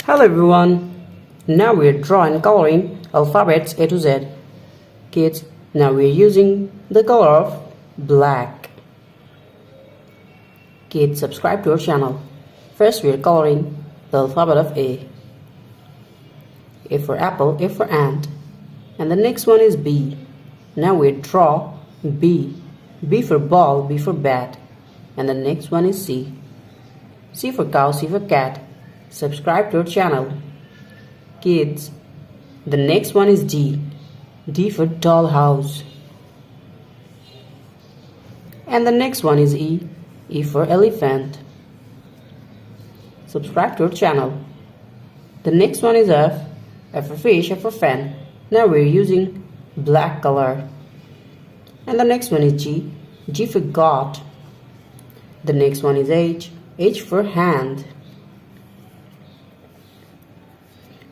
Hello everyone. Now we're drawing coloring alphabets A to Z. Kids, now we're using the color of black. Kids, subscribe to our channel. First we're coloring the alphabet of A. A for apple, A for ant. And the next one is B. Now we draw B. B for ball, B for bat. And the next one is C. C for cow, C for cat. Subscribe to our channel. Kids, the next one is D. D for dollhouse. And the next one is E. E for elephant. Subscribe to our channel. The next one is F. F for fish, F for fan. Now we're using black color. And the next one is G. G for goat. The next one is H. H for hand.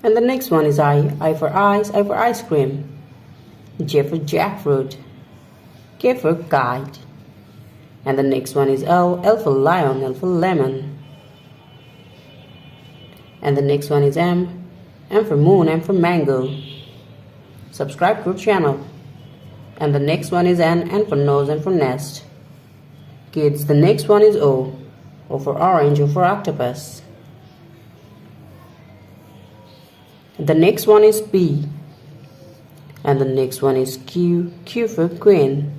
And the next one is I. I for eyes, I for ice cream. J for jackfruit. K for kite. And the next one is L. L for lion, L for lemon. And the next one is M. M for moon, M for mango. Subscribe to our channel. And the next one is N. N for nose, N for nest. Kids, the next one is O. O for orange, O for octopus. The next one is P. And the next one is Q. Q for queen.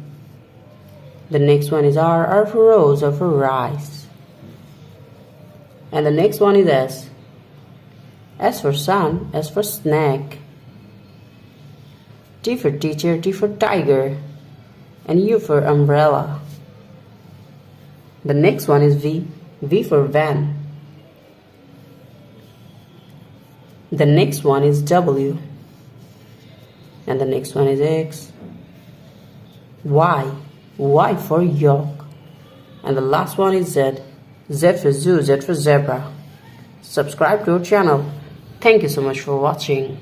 The next one is R. R for rose, R for rice. And the next one is S. S for sun, S for snake. T for teacher, T for tiger. And U for umbrella. The next one is V. V for van. The next one is W. And the next one is X. Y. Y for yolk. And the last one is Z. Z for zoo, Z for zebra. Subscribe to our channel. Thank you so much for watching.